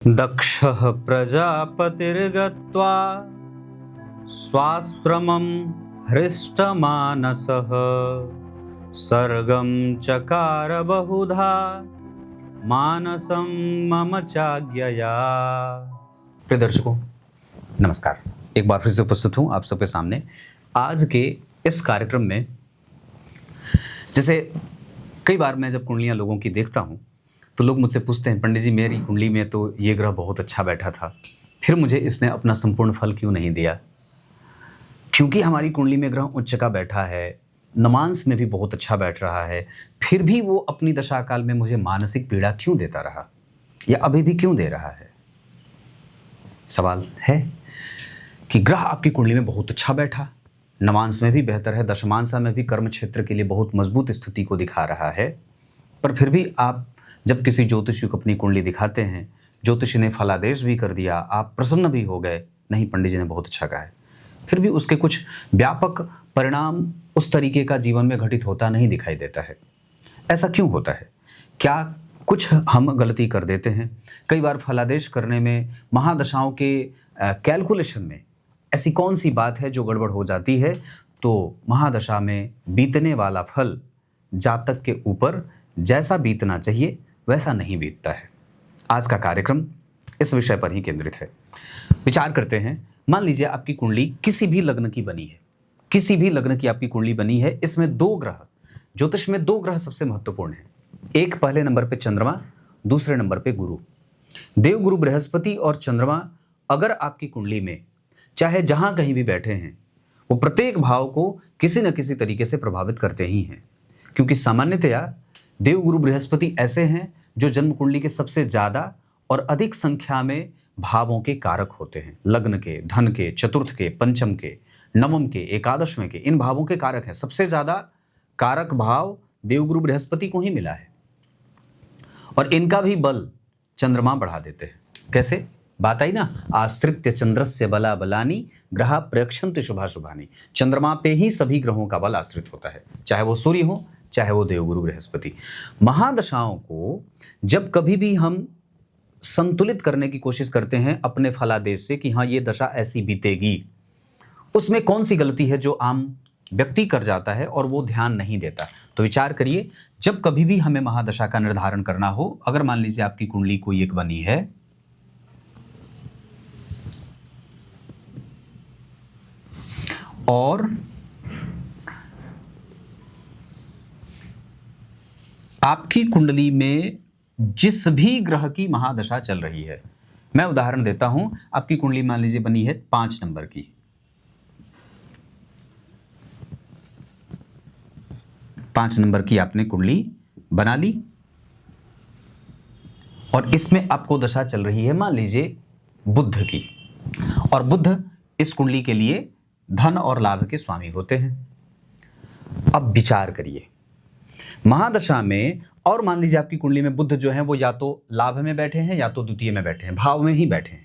दक्षः प्रजापतिर्गत्वा स्वाश्रमं हृष्टमानसः सर्गं चकार बहुधा मानसं मम चाज्ञया। प्रिय दर्शकों नमस्कार, एक बार फिर से उपस्थित हूँ आप सबके सामने आज के इस कार्यक्रम में। जैसे कई बार मैं जब कुंडलियाँ लोगों की देखता हूँ तो लोग मुझसे पूछते हैं, पंडित जी मेरी कुंडली में तो ये ग्रह बहुत अच्छा बैठा था, फिर मुझे इसने अपना संपूर्ण फल क्यों नहीं दिया? क्योंकि हमारी कुंडली में ग्रह उच्च का बैठा है, नमांस में भी बहुत अच्छा बैठ रहा है, फिर भी वो अपनी दशा काल में मुझे मानसिक पीड़ा क्यों देता रहा या अभी भी क्यों दे रहा है? सवाल है कि ग्रह आपकी कुंडली में बहुत अच्छा बैठा, नवांश में भी बेहतर है, दशमांशा में भी कर्म क्षेत्र के लिए बहुत मजबूत स्थिति को दिखा रहा है, पर फिर भी आप जब किसी ज्योतिषी को अपनी कुंडली दिखाते हैं, ज्योतिषी ने फलादेश भी कर दिया, आप प्रसन्न भी हो गए, नहीं पंडित जी ने बहुत अच्छा कहा है, फिर भी उसके कुछ व्यापक परिणाम उस तरीके का जीवन में घटित होता नहीं दिखाई देता है। ऐसा क्यों होता है? क्या कुछ हम गलती कर देते हैं? कई बार फलादेश करने में, महादशाओं के कैलकुलेशन में ऐसी कौन सी बात है जो गड़बड़ हो जाती है तो महादशा में बीतने वाला फल जातक के ऊपर जैसा बीतना चाहिए वैसा नहीं बीतता है। आज का कार्यक्रम इस विषय पर ही केंद्रित है। विचार करते हैं, मान लीजिए आपकी कुंडली किसी भी लग्न की बनी है, किसी भी लग्न की आपकी कुंडली बनी है, इसमें दो ग्रह, ज्योतिष में दो ग्रह सबसे महत्वपूर्ण हैं। एक पहले नंबर पे चंद्रमा, दूसरे नंबर पे गुरु। देवगुरु बृहस्पति और चंद्रमा अगर आपकी कुंडली में चाहे जहां कहीं भी बैठे हैं, वो प्रत्येक भाव को किसी न किसी तरीके से प्रभावित करते ही हैं, क्योंकि सामान्यतया देवगुरु बृहस्पति ऐसे हैं जो जन्म कुंडली के सबसे ज्यादा और अधिक संख्या में भावों के कारक होते हैं। लग्न के, धन के, चतुर्थ के, पंचम के, नवम के, एकादशवें के, इन भावों के कारक हैं। सबसे ज्यादा कारक भाव देवगुरु बृहस्पति को ही मिला है और इनका भी बल चंद्रमा बढ़ा देते हैं। कैसे? बात आई ना, आश्रित्य चंद्रस्य बला बलानी ग्रह प्रयक्षन्ति शुभा शुभानी। चंद्रमा पे ही सभी ग्रहों का बल आश्रित होता है, चाहे वो सूर्य हो चाहे वो देवगुरु बृहस्पति। महादशाओं को जब कभी भी हम संतुलित करने की कोशिश करते हैं अपने फलादेश से कि हाँ ये दशा ऐसी बीतेगी, उसमें कौन सी गलती है जो आम व्यक्ति कर जाता है और वो ध्यान नहीं देता? तो विचार करिए, जब कभी भी हमें महादशा का निर्धारण करना हो, अगर मान लीजिए आपकी कुंडली कोई एक बनी है और आपकी कुंडली में जिस भी ग्रह की महादशा चल रही है, मैं उदाहरण देता हूं, आपकी कुंडली मान लीजिए बनी है 5 नंबर की, 5 नंबर की आपने कुंडली बना ली और इसमें आपको दशा चल रही है मान लीजिए बुध की, और बुध इस कुंडली के लिए धन और लाभ के स्वामी होते हैं। अब विचार करिए, महादशा में और मान लीजिए आपकी कुंडली में बुध जो है वो या तो लाभ में बैठे हैं या तो द्वितीय में बैठे हैं, भाव में ही बैठे हैं,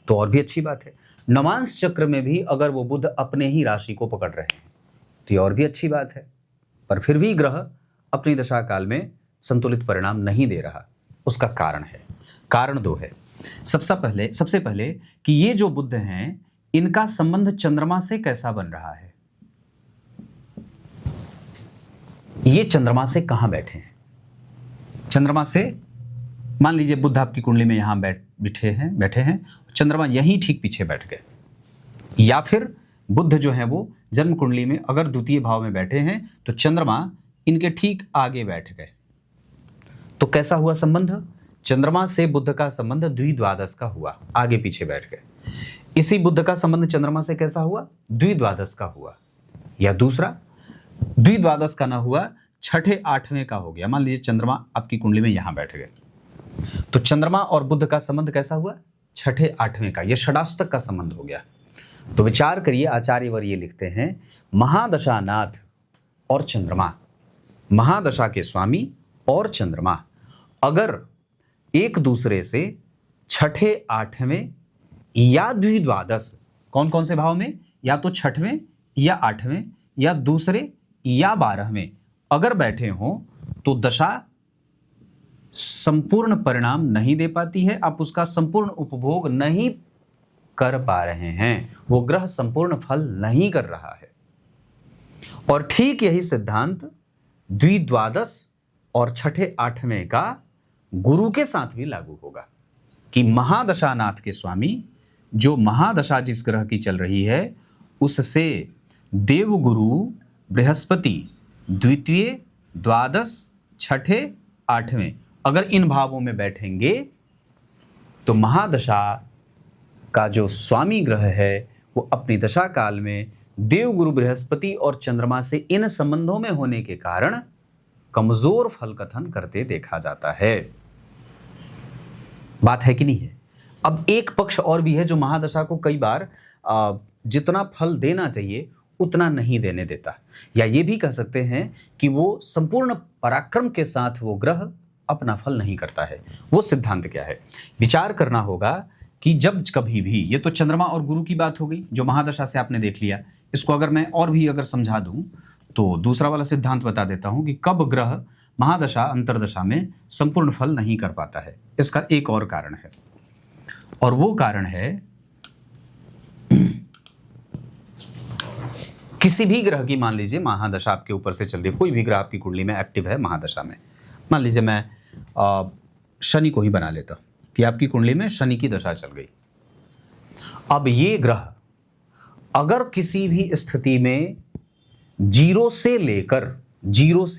तो और भी अच्छी बात है। नवांश चक्र में भी अगर वो बुध अपने ही राशि को पकड़ रहे हैं तो ये और भी अच्छी बात है, पर फिर भी ग्रह अपनी दशा काल में संतुलित परिणाम नहीं दे रहा। उसका कारण है, कारण दो है। सबसे पहले कि ये जो बुध हैं इनका संबंध चंद्रमा से कैसा बन रहा है? ये चंद्रमा से कहां बैठे हैं? चंद्रमा से मान लीजिए बुध आपकी कुंडली में यहां बैठे हैं, चंद्रमा यहीं ठीक पीछे बैठ गए, या फिर बुध जो है वो जन्म कुंडली में अगर द्वितीय भाव में बैठे हैं तो चंद्रमा इनके ठीक आगे बैठ गए, तो कैसा हुआ संबंध? चंद्रमा से बुध का संबंध द्विद्वादश का हुआ, आगे पीछे बैठ गए। इसी बुध का संबंध चंद्रमा से कैसा हुआ? द्विद्वादश का हुआ, या दूसरा द्विद्वादश का ना हुआ, छठे आठवें का हो गया। मान लीजिए चंद्रमा आपकी कुंडली में यहां बैठ गए, तो चंद्रमा और बुध का संबंध कैसा हुआ? छठे आठवें का, यह षडाष्टक का संबंध हो गया। तो विचार करिए, आचार्यवर्य लिखते हैं, महादशानाथ और चंद्रमा, महादशा के स्वामी और चंद्रमा अगर एक दूसरे से छठे आठवें या द्विद्वादश, कौन कौन से भाव में? या तो छठवें या आठवें या दूसरे या 12वें अगर बैठे हों तो दशा संपूर्ण परिणाम नहीं दे पाती है, आप उसका संपूर्ण उपभोग नहीं कर पा रहे हैं, वो ग्रह संपूर्ण फल नहीं कर रहा है। और ठीक यही सिद्धांत द्विद्वादश और छठे आठवें का गुरु के साथ भी लागू होगा कि महादशानाथ के स्वामी, जो महादशा जिस ग्रह की चल रही है उससे देवगुरु बृहस्पति द्वितीय, द्वादश, छठे, आठवें अगर इन भावों में बैठेंगे तो महादशा का जो स्वामी ग्रह है वो अपनी दशा काल में देवगुरु बृहस्पति और चंद्रमा से इन संबंधों में होने के कारण कमजोर फल कथन करते देखा जाता है। बात है कि नहीं है? अब एक पक्ष और भी है जो महादशा को कई बार जितना फल देना चाहिए उतना नहीं देने देता, या ये भी कह सकते हैं कि वो संपूर्ण पराक्रम के साथ वो ग्रह अपना फल नहीं करता है। वो सिद्धांत क्या है? विचार करना होगा कि जब कभी भी, ये तो चंद्रमा और गुरु की बात हो गई जो महादशा से आपने देख लिया, इसको अगर मैं और भी अगर समझा दूं तो दूसरा वाला सिद्धांत बता देता हूं कि कब ग्रह महादशा अंतरदशा में संपूर्ण फल नहीं कर पाता है। इसका एक और कारण है, और वो कारण है किसी भी ग्रह की, मान लीजिए महादशा आपके ऊपर से चल रही है, कोई भी ग्रह आपकी कुंडली में एक्टिव है महादशा में, मान लीजिए मैं शनि को ही बना लेता कि आपकी कुंडली में शनि की दशा चल गई। अब ये ग्रह अगर किसी भी स्थिति में जीरो से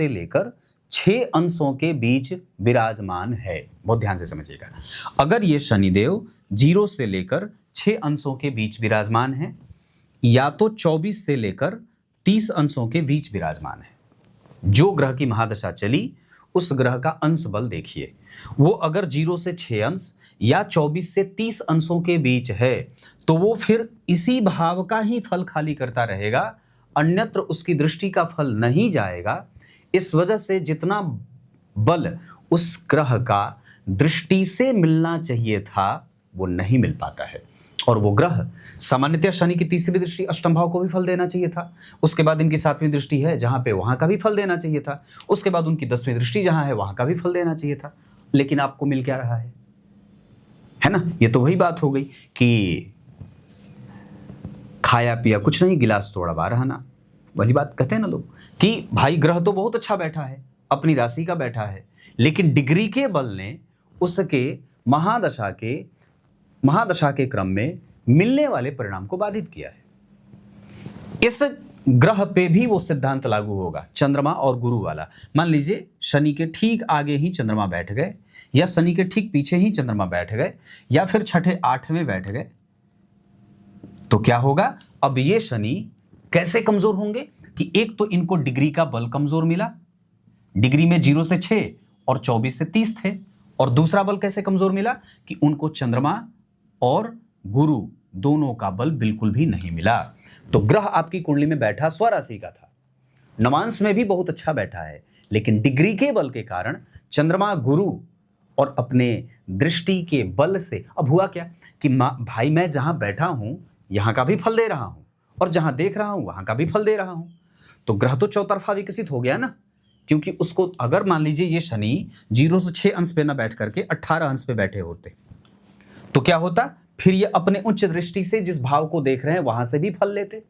लेकर 6 अंशों के बीच विराजमान है, बहुत ध्यान से समझिएगा, अगर ये शनिदेव 0 से लेकर 6 अंशों के बीच विराजमान है, या तो 24 से लेकर 30 अंशों के बीच विराजमान है, जो ग्रह की महादशा चली उस ग्रह का अंश बल देखिए, वो अगर 0 से 6 अंश या 24 से 30 अंशों के बीच है तो वो फिर इसी भाव का ही फल खाली करता रहेगा, अन्यत्र उसकी दृष्टि का फल नहीं जाएगा। इस वजह से जितना बल उस ग्रह का दृष्टि से मिलना चाहिए था वो नहीं मिल पाता है। और वो ग्रह सामान्यतः शनि की तीसरी दृष्टि अष्टम भाव को भी फल देना चाहिए था, उसके बाद इनकी 7वीं दृष्टि है जहां पे वहां का भी फल देना चाहिए था, उसके बाद उनकी 10वीं दृष्टि जहां है वहां का भी फल देना चाहिए था, लेकिन आपको मिल क्या रहा है ना? ये तो वही बात हो गई कि खाया पिया कुछ नहीं, गिलास तोड़ा बाहर रहना। वही बात कहते हैं ना लोग कि भाई ग्रह तो बहुत अच्छा बैठा है, अपनी राशि का बैठा है, लेकिन डिग्री के बल ने उसके महादशा के क्रम में मिलने वाले परिणाम को बाधित किया है। इस ग्रह पे भी वो सिद्धांत लागू होगा, चंद्रमा और गुरु वाला। मान लीजिए शनि के ठीक आगे ही चंद्रमा बैठ गए, या शनि के ठीक पीछे ही चंद्रमा बैठ गए, या फिर छठे आठवें बैठ गए, तो क्या होगा? अब ये शनि कैसे कमजोर होंगे कि एक तो इनको डिग्री का बल कमजोर मिला, डिग्री में 0 से 6 और 24 से 30 थे, और दूसरा बल कैसे कमजोर मिला कि उनको चंद्रमा और गुरु दोनों का बल बिल्कुल भी नहीं मिला। तो ग्रह आपकी कुंडली में बैठा स्वराशि का था, नवांश में भी बहुत अच्छा बैठा है, लेकिन डिग्री के बल के कारण चंद्रमा, गुरु और अपने दृष्टि के बल से अब हुआ क्या कि भाई मैं जहां बैठा हूं यहां का भी फल दे रहा हूं, और जहां देख रहा हूं वहां का भी फल दे रहा हूं। तो ग्रह तो चौतरफा विकसित हो गया ना, क्योंकि उसको अगर मान लीजिए ये शनि 0 से 6 अंश पे ना बैठ करके 18 अंश पे बैठे होते तो क्या होता? फिर ये अपने उच्च दृष्टि से जिस भाव को देख रहे हैं वहां से भी फल लेते,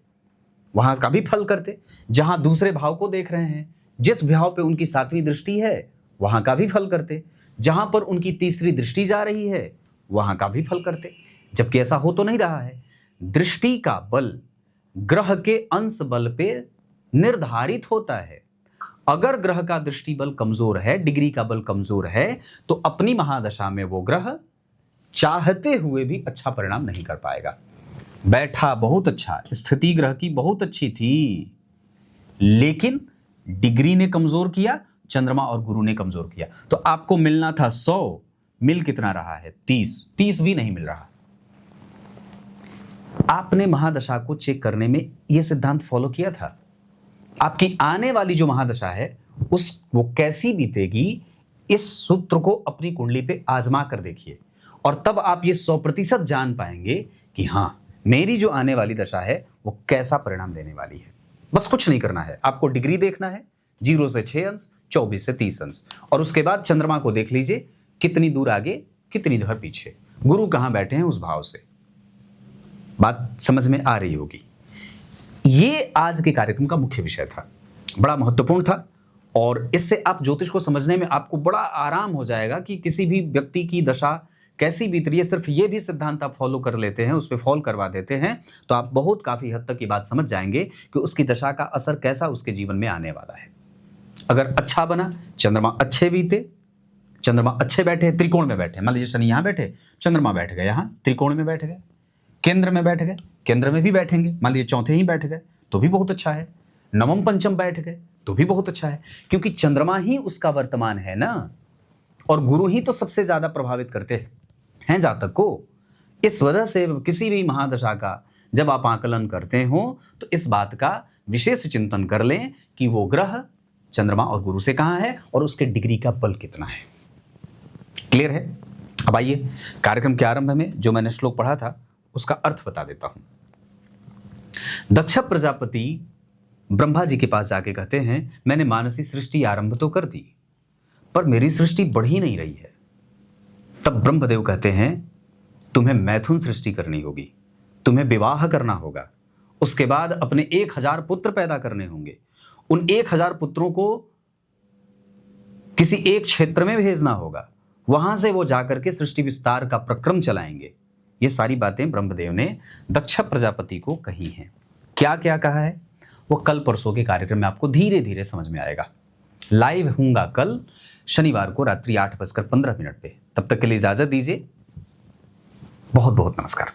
वहां का भी फल करते, जहां दूसरे भाव को देख रहे हैं जिस भाव पे उनकी 7वीं दृष्टि है वहां का भी फल करते, जहां पर उनकी तीसरी दृष्टि जा रही है वहां का भी फल करते। जबकि ऐसा हो तो नहीं रहा है। दृष्टि का बल ग्रह के अंश बल पे निर्धारित होता है। अगर ग्रह का दृष्टि बल कमजोर है, डिग्री का बल कमजोर है, तो अपनी महादशा में वो ग्रह चाहते हुए भी अच्छा परिणाम नहीं कर पाएगा। बैठा बहुत अच्छा, स्थिति ग्रह की बहुत अच्छी थी, लेकिन डिग्री ने कमजोर किया, चंद्रमा और गुरु ने कमजोर किया। तो आपको मिलना था 100, मिल कितना रहा है? 30 भी नहीं मिल रहा। आपने महादशा को चेक करने में यह सिद्धांत फॉलो किया था। आपकी आने वाली जो महादशा है वो कैसी बीतेगी, इस सूत्र को अपनी कुंडली पे आजमा कर देखिए, और तब आप ये 100% जान पाएंगे कि हाँ मेरी जो आने वाली दशा है वो कैसा परिणाम देने वाली है। बस कुछ नहीं करना है, आपको डिग्री देखना है, 0 से 6 अंश 24 से 30 अंश। और उसके बाद चंद्रमा को देख लीजिए कितनी दूर आगे कितनी दूर पीछे, गुरु कहां बैठे हैं उस भाव से। बात समझ में आ रही होगी। ये आज के कार्यक्रम का मुख्य विषय था, बड़ा महत्वपूर्ण था और इससे आप ज्योतिष को समझने में आपको बड़ा आराम हो जाएगा कि किसी भी व्यक्ति की दशा कैसी बीत रही है। सिर्फ ये भी सिद्धांत आप फॉलो कर लेते हैं, उस पर फॉलो करवा देते हैं, तो आप बहुत काफी हद तक ये बात समझ जाएंगे कि उसकी दशा का असर कैसा उसके जीवन में आने वाला है। अगर अच्छा बना, चंद्रमा अच्छे बीते, चंद्रमा अच्छे बैठे त्रिकोण में बैठे, मान लीजिए शनि यहां बैठे, चंद्रमा बैठ गए यहां त्रिकोण में बैठ गए, केंद्र में बैठ गए, केंद्र में भी बैठेंगे, मान लीजिए चौथे ही बैठ गए तो भी बहुत अच्छा है, नवम पंचम बैठ गए तो भी बहुत अच्छा है, क्योंकि चंद्रमा ही उसका वर्तमान है ना, और गुरु ही तो सबसे ज्यादा प्रभावित करते हैं जातक को। इस वजह से किसी भी महादशा का जब आप आकलन करते हो तो इस बात का विशेष चिंतन कर लें कि वो ग्रह चंद्रमा और गुरु से कहां है और उसके डिग्री का बल कितना है। क्लियर है? अब आइए कार्यक्रम के आरंभ में जो मैंने श्लोक पढ़ा था उसका अर्थ बता देता हूं। दक्ष प्रजापति ब्रह्मा जी के पास जाके कहते हैं मैंने मानसी सृष्टि आरंभ तो कर दी पर मेरी सृष्टि बढ़ ही नहीं रही है। तब ब्रह्मदेव कहते हैं तुम्हें मैथुन सृष्टि करनी होगी, तुम्हें विवाह करना होगा, उसके बाद अपने 1000 पुत्र पैदा करने होंगे, उन 1000 पुत्रों को किसी एक क्षेत्र में भेजना होगा, वहां से वो जाकर के सृष्टि विस्तार का प्रक्रम चलाएंगे। ये सारी बातें ब्रह्मदेव ने दक्ष प्रजापति को कही हैं। क्या क्या कहा है वो कल परसों के कार्यक्रम में आपको धीरे धीरे समझ में आएगा। लाइव होऊंगा कल शनिवार को रात्रि 8:15 पे। तब तक के लिए इजाजत दीजिए। बहुत बहुत नमस्कार।